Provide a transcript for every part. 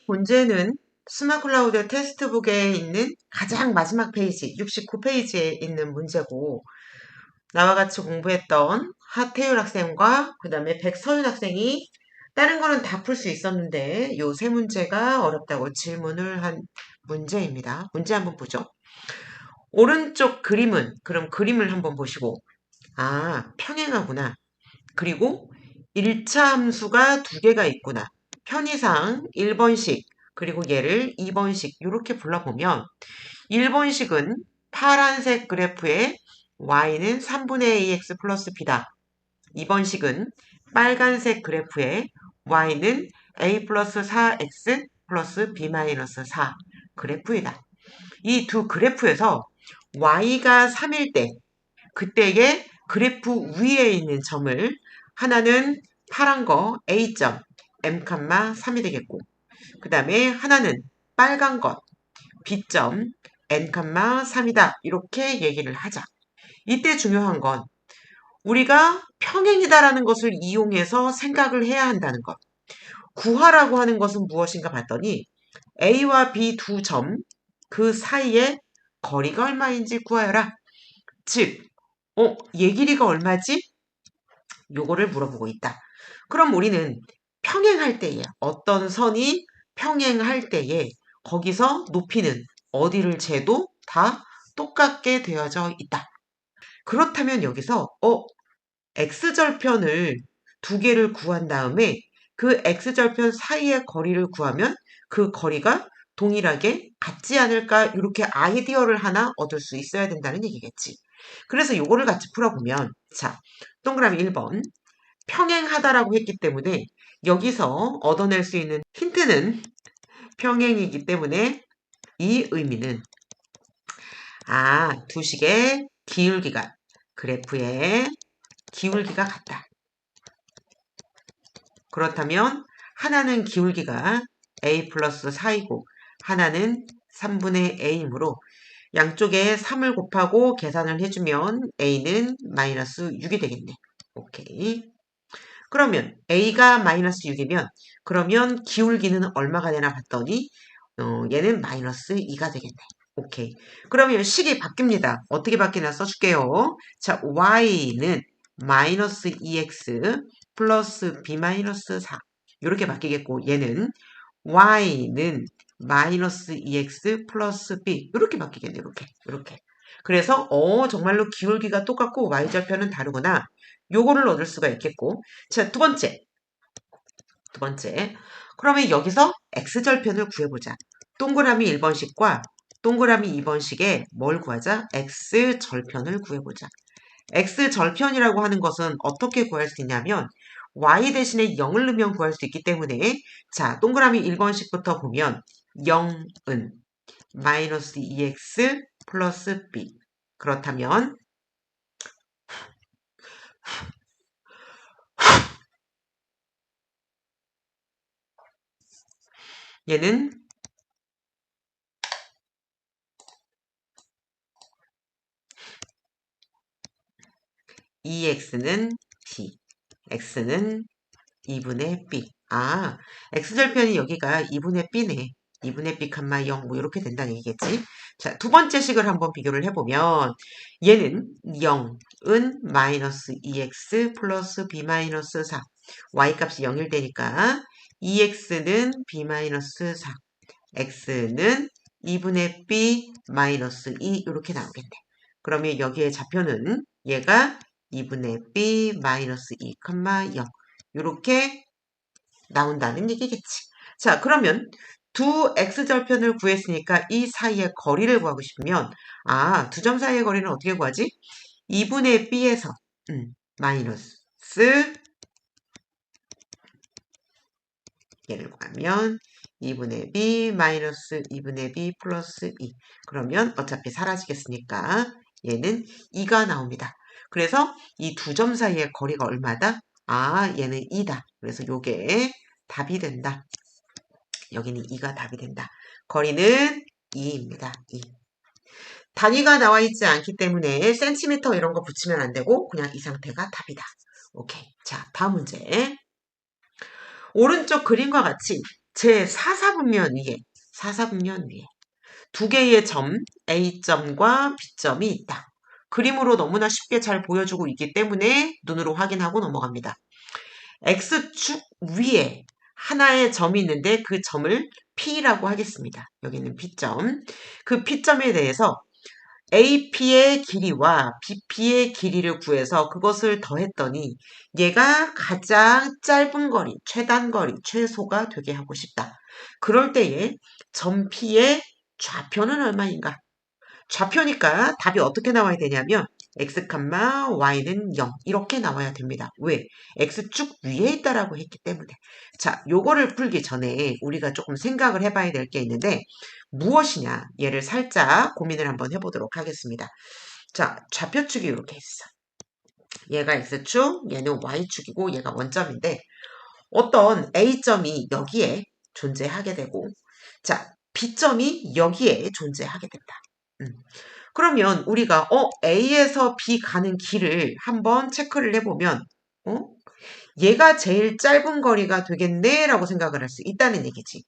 문제는 스마클라우드 테스트북에 있는 가장 마지막 페이지, 69페이지에 있는 문제고, 나와 같이 공부했던 하태율 학생과 그 다음에 백서윤 학생이 다른 거는 다 풀 수 있었는데 요 세 문제가 어렵다고 질문을 한 문제입니다. 문제 한번 보죠. 오른쪽 그림은, 그럼 그림을 한번 보시고, 아, 평행하구나. 그리고 1차 함수가 두 개가 있구나. 편의상 1번식, 그리고 얘를 2번식 이렇게 불러보면 1번식은 파란색 그래프에 y는 3분의 ax 플러스 b다. 2번식은 빨간색 그래프에 y는 a 플러스 4x 플러스 b 마이너스 4 그래프이다. 이 두 그래프에서 y가 3일 때 그때의 그래프 위에 있는 점을 하나는 파란 거 a점 m,3이 되겠고 그 다음에 하나는 빨간 것 b점 n,3이다. 이렇게 얘기를 하자. 이때 중요한 건 우리가 평행이다라는 것을 이용해서 생각을 해야 한다는 것. 구하라고 하는 것은 무엇인가 봤더니 A와 B 두 점 그 사이의 거리가 얼마인지 구하여라. 즉, 얘 길이가 얼마지? 요거를 물어보고 있다. 그럼 우리는 평행할 때에 어떤 선이 평행할 때에 거기서 높이는 어디를 재도 다 똑같게 되어져 있다. 그렇다면 여기서 x절편을 두 개를 구한 다음에 그 x절편 사이의 거리를 구하면 그 거리가 동일하게 같지 않을까 이렇게 아이디어를 하나 얻을 수 있어야 된다는 얘기겠지. 그래서 요거를 같이 풀어보면 자, 동그라미 1번 평행하다라고 했기 때문에 여기서 얻어낼 수 있는 힌트는 평행이기 때문에 이 의미는 두 식의 기울기가 그래프의 기울기가 같다. 그렇다면 하나는 기울기가 a 플러스 4이고 하나는 3분의 a이므로 양쪽에 3을 곱하고 계산을 해주면 a는 마이너스 6이 되겠네. 오케이. 그러면 a가 마이너스 6이면 그러면 기울기는 얼마가 되나 봤더니 얘는 마이너스 2가 되겠네. 오케이. 그러면 식이 바뀝니다. 어떻게 바뀌나 써줄게요. 자, y는 마이너스 2x 플러스 b 마이너스 4 이렇게 바뀌겠고 얘는 y는 마이너스 2x 플러스 b 이렇게 바뀌겠네. 이렇게. 그래서 정말로 기울기가 똑같고 y절편은 다르구나. 요거를 얻을 수가 있겠고 자, 두 번째. 그러면 여기서 x절편을 구해보자. 동그라미 1번식과 동그라미 2번식에 뭘 구하자? x절편을 구해보자. x절편이라고 하는 것은 어떻게 구할 수 있냐면 y 대신에 0을 넣으면 구할 수 있기 때문에 자, 동그라미 1번식부터 보면 0은 마이너스 2x 플러스 b 그렇다면 얘는 2x는 b, x는 2분의 b. x절편이 여기가 2분의 b네. 2분의 b 칸마 0, 뭐 이렇게 된다는 얘기겠지. 자, 두 번째 식을 한번 비교를 해보면 얘는 0은 마이너스 2x 플러스 b 마이너스 4. y 값이 0일 때니까 2x는 b 마이너스 4. x는 2분의 b 마이너스 2 이렇게 나오겠네. 그러면 여기에 좌표는 얘가 2분의 b 마이너스 2, 0 이렇게 나온다는 얘기겠지. 자, 그러면 두 x절편을 구했으니까 이 사이의 거리를 구하고 싶으면 두 점 사이의 거리는 어떻게 구하지? 2분의 b에서 마이너스 얘를 구하면 2분의 b 마이너스 2분의 b 플러스 2 그러면 어차피 사라지겠으니까 얘는 2가 나옵니다. 그래서 이 두 점 사이의 거리가 얼마다? 얘는 2다. 그래서 요게 답이 된다. 여기는 2가 답이 된다. 거리는 2입니다. 2. 단위가 나와 있지 않기 때문에 센티미터 이런 거 붙이면 안 되고 그냥 이 상태가 답이다. 오케이. 자, 다음 문제. 오른쪽 그림과 같이 제 4사분면 위에, 4사분면 위에 두 개의 점, A점과 B점이 있다. 그림으로 너무나 쉽게 잘 보여주고 있기 때문에 눈으로 확인하고 넘어갑니다. X축 위에 하나의 점이 있는데 그 점을 P라고 하겠습니다. 여기는 P점. 그 P점에 대해서 AP의 길이와 BP의 길이를 구해서 그것을 더했더니 얘가 가장 짧은 거리, 최단 거리, 최소가 되게 하고 싶다. 그럴 때에 점 P의 좌표는 얼마인가? 좌표니까 답이 어떻게 나와야 되냐면 x, y는 0 이렇게 나와야 됩니다. 왜? x축 위에 있다라고 했기 때문에. 자, 요거를 풀기 전에 우리가 조금 생각을 해봐야 될 게 있는데 무엇이냐? 얘를 살짝 고민을 한번 해보도록 하겠습니다. 자, 좌표축이 이렇게 있어. 얘가 x축, 얘는 y축이고 얘가 원점인데 어떤 a점이 여기에 존재하게 되고 자, b점이 여기에 존재하게 된다. 그러면 우리가 A에서 B 가는 길을 한번 체크를 해보면 얘가 제일 짧은 거리가 되겠네 라고 생각을 할 수 있다는 얘기지.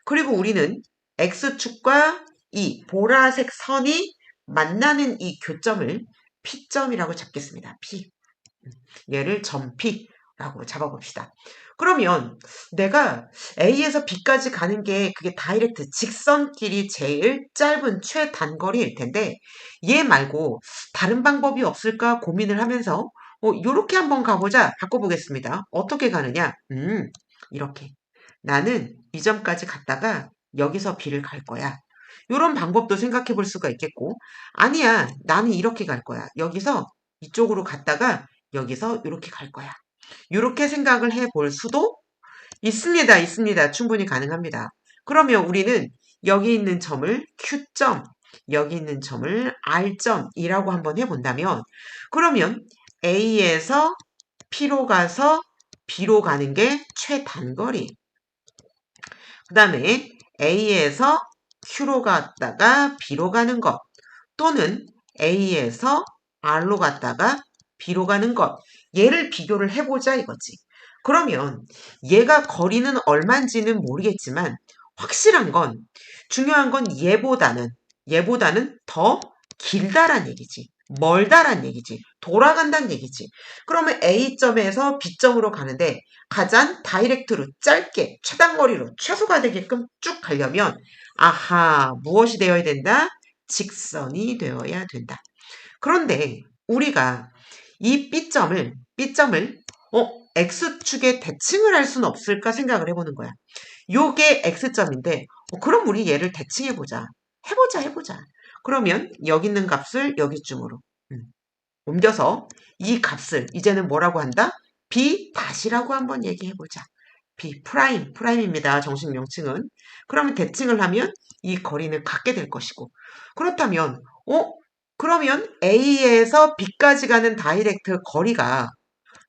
그리고 우리는 X축과 이 보라색 선이 만나는 이 교점을 P점이라고 잡겠습니다. P. 얘를 점 P라고 잡아봅시다. 그러면 내가 A에서 B까지 가는 게 그게 다이렉트 직선길이 제일 짧은 최단거리일 텐데 얘 말고 다른 방법이 없을까 고민을 하면서 요렇게 한번 가보자. 바꿔보겠습니다. 어떻게 가느냐? 이렇게. 나는 이 점까지 갔다가 여기서 B를 갈 거야. 요런 방법도 생각해 볼 수가 있겠고 아니야. 나는 이렇게 갈 거야. 여기서 이쪽으로 갔다가 여기서 이렇게 갈 거야. 이렇게 생각을 해볼 수도 있습니다. 있습니다. 충분히 가능합니다. 그러면 우리는 여기 있는 점을 Q점, 여기 있는 점을 R점이라고 한번 해본다면 그러면 A에서 P로 가서 B로 가는 게 최단거리. 그 다음에 A에서 Q로 갔다가 B로 가는 것 또는 A에서 R로 갔다가 B로 가는 것 얘를 비교를 해보자 이거지. 그러면 얘가 거리는 얼마인지는 모르겠지만 확실한 건 중요한 건 얘보다는 더 길다란 얘기지. 멀다란 얘기지. 돌아간다는 얘기지. 그러면 A점에서 B점으로 가는데 가장 다이렉트로 짧게 최단거리로 최소가 되게끔 쭉 가려면 아하 무엇이 되어야 된다? 직선이 되어야 된다. 그런데 우리가 이 B점을 X축에 대칭을 할 수는 없을까 생각을 해보는 거야. 요게 X점인데 그럼 우리 얘를 대칭해보자. 해보자. 그러면 여기 있는 값을 여기쯤으로 옮겨서 이 값을 이제는 뭐라고 한다? B 다시라고 한번 얘기해보자. B 프라임입니다. 정식 명칭은. 그러면 대칭을 하면 이 거리는 같게 될 것이고 그렇다면 그러면 A에서 B까지 가는 다이렉트 거리가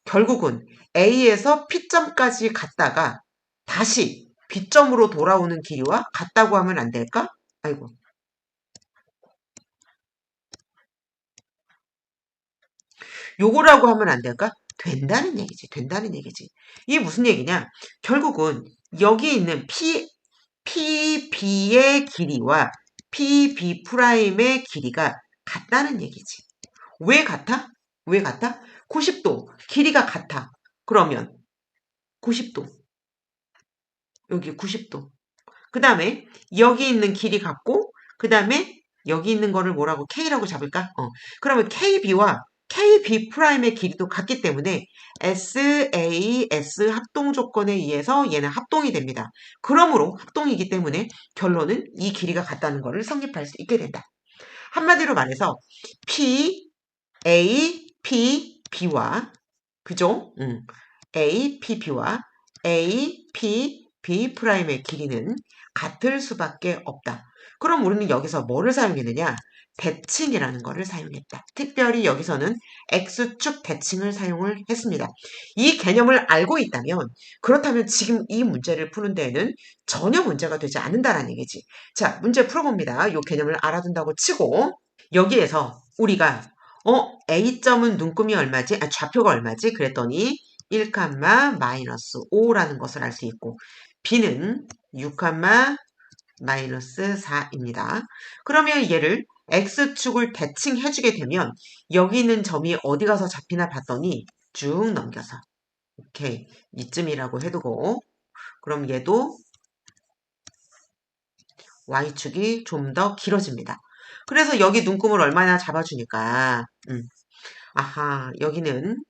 결국은 A에서 P점까지 갔다가 다시 B점으로 돌아오는 길이와 같다고 하면 안 될까? 아이고. 요거라고 하면 안 될까? 된다는 얘기지. 이게 무슨 얘기냐? 결국은 여기 있는 PB의 길이와 PB'의 길이가 같다는 얘기지. 왜 같아? 90도. 길이가 같아. 그러면 90도. 여기 90도. 그 다음에 여기 있는 길이 같고 그 다음에 여기 있는 거를 뭐라고 K라고 잡을까? 그러면 KB와 KB'의 길이도 같기 때문에 SAS 합동 조건에 의해서 얘는 합동이 됩니다. 그러므로 합동이기 때문에 결론은 이 길이가 같다는 것을 성립할 수 있게 된다. 한마디로 말해서 P, A, P, B와 그죠? A, P, B와 A, P, B'의 길이는 같을 수밖에 없다. 그럼 우리는 여기서 뭐를 사용했느냐? 대칭이라는 것을 사용했다. 특별히 여기서는 X축 대칭을 사용을 했습니다. 이 개념을 알고 있다면 그렇다면 지금 이 문제를 푸는 데에는 전혀 문제가 되지 않는다는 얘기지. 자, 문제 풀어봅니다. 이 개념을 알아둔다고 치고 여기에서 우리가 A점은 눈금이 얼마지? 좌표가 얼마지? 그랬더니 1, 마이너스 5라는 것을 알 수 있고 b는 6, 마이너스 4입니다. 그러면 얘를 x축을 대칭해주게 되면 여기 있는 점이 어디 가서 잡히나 봤더니 쭉 넘겨서 오케이 이쯤이라고 해두고 그럼 얘도 y축이 좀 더 길어집니다. 그래서 여기 눈금을 얼마나 잡아주니까 아하 여기는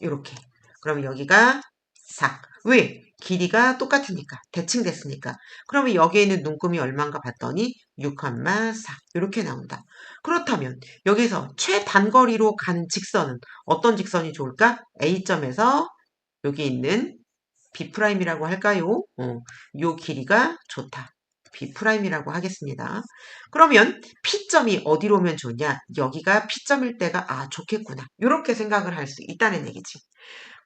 이렇게 그럼 여기가 4. 왜? 길이가 똑같으니까 대칭됐으니까 그러면 여기에 있는 눈금이 얼마인가 봤더니 6, 4 이렇게 나온다. 그렇다면 여기서 최단거리로 가는 직선은 어떤 직선이 좋을까? A점에서 여기 있는 B'이라고 할까요? 요 길이가 좋다. B'이라고 하겠습니다. 그러면 P점이 어디로 오면 좋냐? 여기가 P점일 때가 좋겠구나. 이렇게 생각을 할 수 있다는 얘기지.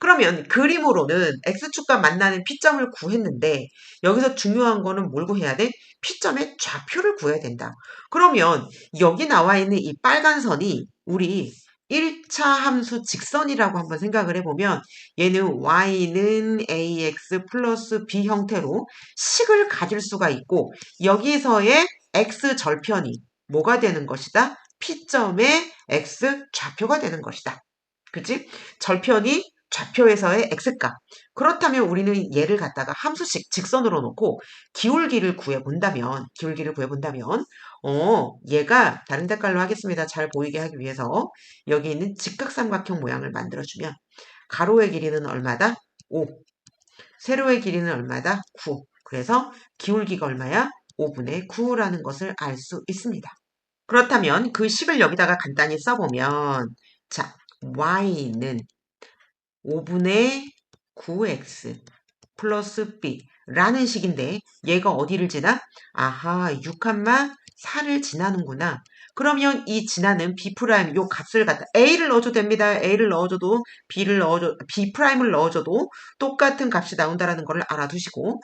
그러면 그림으로는 X축과 만나는 P점을 구했는데 여기서 중요한 거는 뭘 구해야 돼? P점의 좌표를 구해야 된다. 그러면 여기 나와 있는 이 빨간 선이 우리 1차 함수 직선이라고 한번 생각을 해보면 얘는 y는 ax 플러스 b 형태로 식을 가질 수가 있고 여기서의 x 절편이 뭐가 되는 것이다? P점의 x 좌표가 되는 것이다. 그치? 절편이 좌표에서의 x값. 그렇다면 우리는 얘를 갖다가 함수식 직선으로 놓고 기울기를 구해본다면 얘가 다른 색깔로 하겠습니다. 잘 보이게 하기 위해서 여기 있는 직각삼각형 모양을 만들어주면 가로의 길이는 얼마다? 5. 세로의 길이는 얼마다? 9. 그래서 기울기가 얼마야? 5분의 9라는 것을 알 수 있습니다. 그렇다면 그 식을 여기다가 간단히 써보면 자, y는 5분의 9x 플러스 b라는 식인데 얘가 어디를 지나? 아하 6, 4를 지나는구나. 그러면 이 지나는 b' 요 값을 갖다 a를 넣어줘도 됩니다. a를 넣어줘도 b를 넣어줘 b'을 넣어줘도 똑같은 값이 나온다라는 것을 알아두시고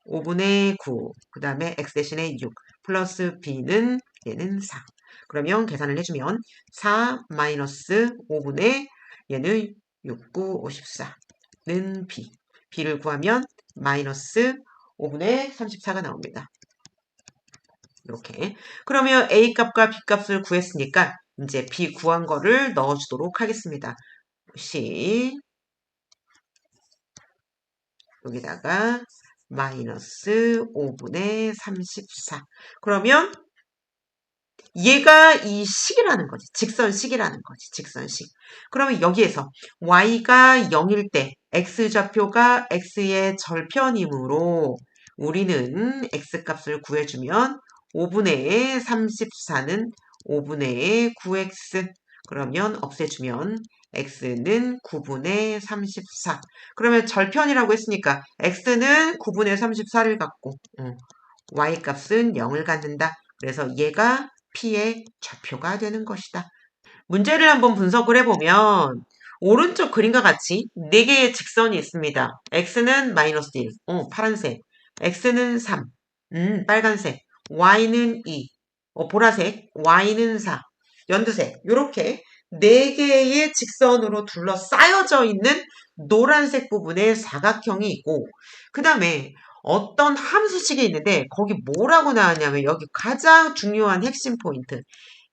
5분의 9, 그 다음에 x 대신에 6 플러스 b는 얘는 4. 그러면 계산을 해주면 4 마이너스 5분의 얘는 6, 9, 54는 b. b를 구하면 마이너스 5분의 34가 나옵니다. 이렇게. 그러면 a 값과 b 값을 구했으니까 이제 b 구한 거를 넣어주도록 하겠습니다. 여기다가 마이너스 5분의 34. 그러면 얘가 이 식이라는 거지. 직선식이라는 거지. 직선식. 그러면 여기에서 y가 0일 때 x좌표가 x의 절편이므로 우리는 x값을 구해주면 5분의 34는 5분의 9x 그러면 없애주면 x는 9분의 34. 그러면 절편이라고 했으니까 x는 9분의 34를 갖고 y값은 0을 갖는다. 그래서 얘가 P의 좌표가 되는 것이다. 문제를 한번 분석을 해보면 오른쪽 그림과 같이 4개의 직선이 있습니다. x는 마이너스 1, 파란색, x는 3, 빨간색, y는 2, 보라색, y는 4, 연두색 이렇게 4개의 직선으로 둘러싸여져 있는 노란색 부분에 사각형이 있고 그 다음에 어떤 함수식이 있는데 거기 뭐라고 나왔냐면 여기 가장 중요한 핵심 포인트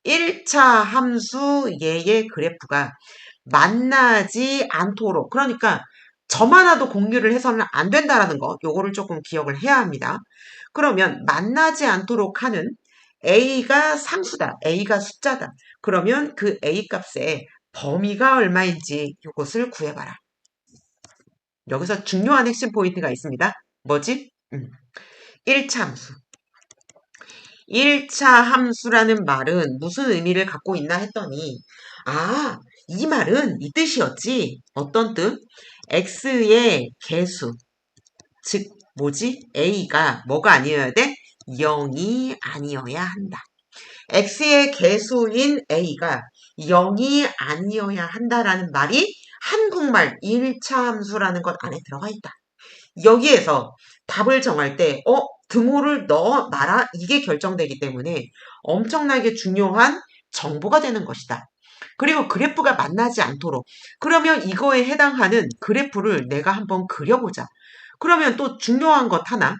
1차 함수 얘의 그래프가 만나지 않도록 그러니까 점 하나도 공유를 해서는 안 된다라는 거 요거를 조금 기억을 해야 합니다. 그러면 만나지 않도록 하는 A가 상수다. A가 숫자다. 그러면 그 A 값의 범위가 얼마인지 이것을 구해봐라. 여기서 중요한 핵심 포인트가 있습니다. 뭐지? 1차 함수. 1차 함수라는 말은 무슨 의미를 갖고 있나 했더니 이 말은 이 뜻이었지. 어떤 뜻? x의 개수. 즉 뭐지? a가 뭐가 아니어야 돼? 0이 아니어야 한다. x의 개수인 a가 0이 아니어야 한다라는 말이 한국말 1차 함수라는 것 안에 들어가 있다. 여기에서 답을 정할 때 등호를 넣어놔라 이게 결정되기 때문에 엄청나게 중요한 정보가 되는 것이다. 그리고 그래프가 만나지 않도록. 그러면 이거에 해당하는 그래프를 내가 한번 그려보자. 그러면 또 중요한 것 하나.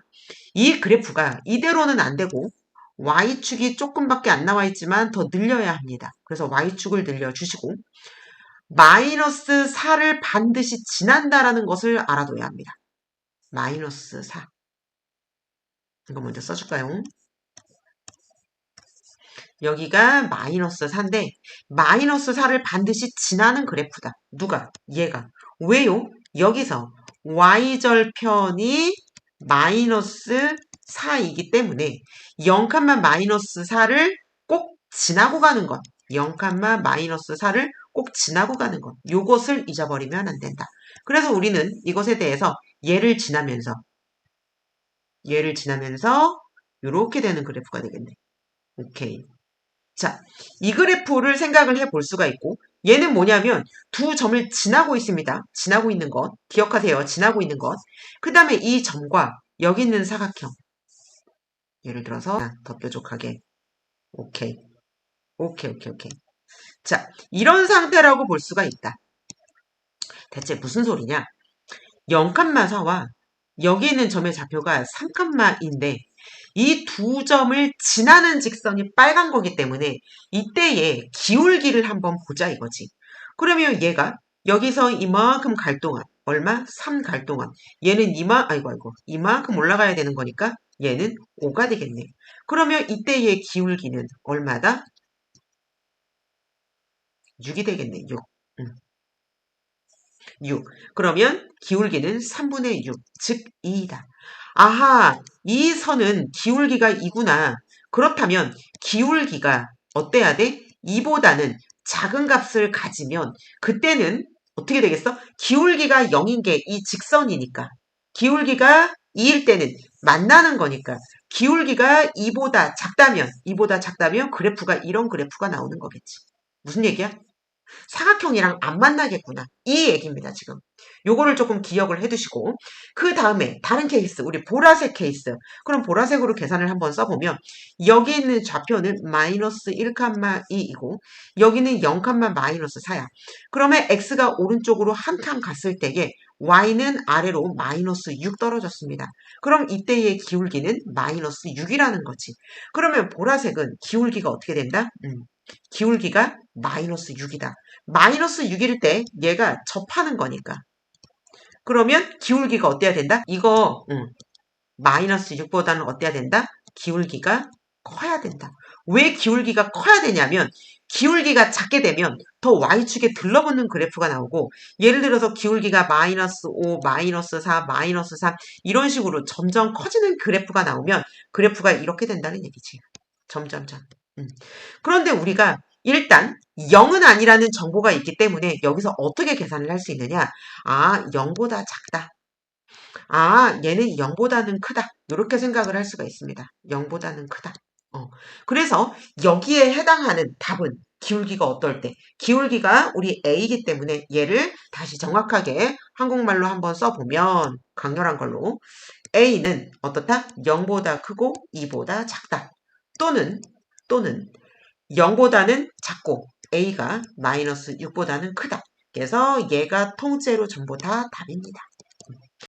이 그래프가 이대로는 안 되고 Y축이 조금밖에 안 나와 있지만 더 늘려야 합니다. 그래서 Y축을 늘려주시고 마이너스 4를 반드시 지난다라는 것을 알아둬야 합니다. 마이너스 4. 이거 먼저 써줄까요? 여기가 마이너스 4인데 마이너스 4를 반드시 지나는 그래프다. 누가? 얘가. 왜요? 여기서 y절편이 마이너스 4이기 때문에 0, 마이너스 4를 꼭 지나고 가는 것. 0, 마이너스 4를 꼭 지나고 가는 것. 요것을 잊어버리면 안 된다. 그래서 우리는 이것에 대해서 얘를 지나면서 이렇게 되는 그래프가 되겠네. 오케이. 자, 이 그래프를 생각을 해볼 수가 있고 얘는 뭐냐면 두 점을 지나고 있습니다. 지나고 있는 것. 기억하세요. 지나고 있는 것. 그 다음에 이 점과 여기 있는 사각형. 예를 들어서 더 뾰족하게. 오케이. 오케이. 자, 이런 상태라고 볼 수가 있다. 대체 무슨 소리냐? 0,4와 여기 있는 점의 좌표가 3,인데 이 두 점을 지나는 직선이 빨간 거기 때문에 이때의 기울기를 한번 보자 이거지. 그러면 얘가 여기서 이만큼 갈 동안 얼마? 3 갈 동안 얘는 이만큼 올라가야 되는 거니까 얘는 5가 되겠네. 그러면 이때의 기울기는 얼마다? 6이 되겠네. 6. 6. 그러면 기울기는 3분의 6, 즉 2이다. 아하, 이 선은 기울기가 2구나. 그렇다면 기울기가 어때야 돼? 2보다는 작은 값을 가지면 그때는 어떻게 되겠어? 기울기가 0인 게 이 직선이니까. 기울기가 2일 때는 만나는 거니까. 기울기가 2보다 작다면 그래프가 이런 그래프가 나오는 거겠지. 무슨 얘기야? 사각형이랑 안 만나겠구나. 이 얘기입니다, 지금. 요거를 조금 기억을 해두시고 그 다음에 다른 케이스, 우리 보라색 케이스. 그럼 보라색으로 계산을 한번 써보면 여기 있는 좌표는 마이너스 1,2이고 여기는 0, 마이너스 4야. 그러면 x가 오른쪽으로 한 칸 갔을 때에 y는 아래로 마이너스 6 떨어졌습니다. 그럼 이때의 기울기는 마이너스 6이라는 거지. 그러면 보라색은 기울기가 어떻게 된다? 기울기가 마이너스 6이다. 마이너스 6일 때 얘가 접하는 거니까. 그러면 기울기가 어때야 된다? 이거 마이너스 6보다는 어때야 된다? 기울기가 커야 된다. 왜 기울기가 커야 되냐면 기울기가 작게 되면 더 Y축에 들러붙는 그래프가 나오고 예를 들어서 기울기가 마이너스 5, 마이너스 4, 마이너스 3 이런 식으로 점점 커지는 그래프가 나오면 그래프가 이렇게 된다는 얘기지. 점점점. 그런데 우리가 일단 0은 아니라는 정보가 있기 때문에 여기서 어떻게 계산을 할 수 있느냐? 아, 0보다 작다. 아, 얘는 0보다는 크다. 이렇게 생각을 할 수가 있습니다. 0보다는 크다. 그래서 여기에 해당하는 답은 기울기가 어떨 때? 기울기가 우리 A이기 때문에 얘를 다시 정확하게 한국말로 한번 써보면 강렬한 걸로 A는 어떻다? 0보다 크고 2보다 작다. 또는 0보다는 작고 A가 마이너스 6보다는 크다. 그래서 얘가 통째로 전부 다 답입니다.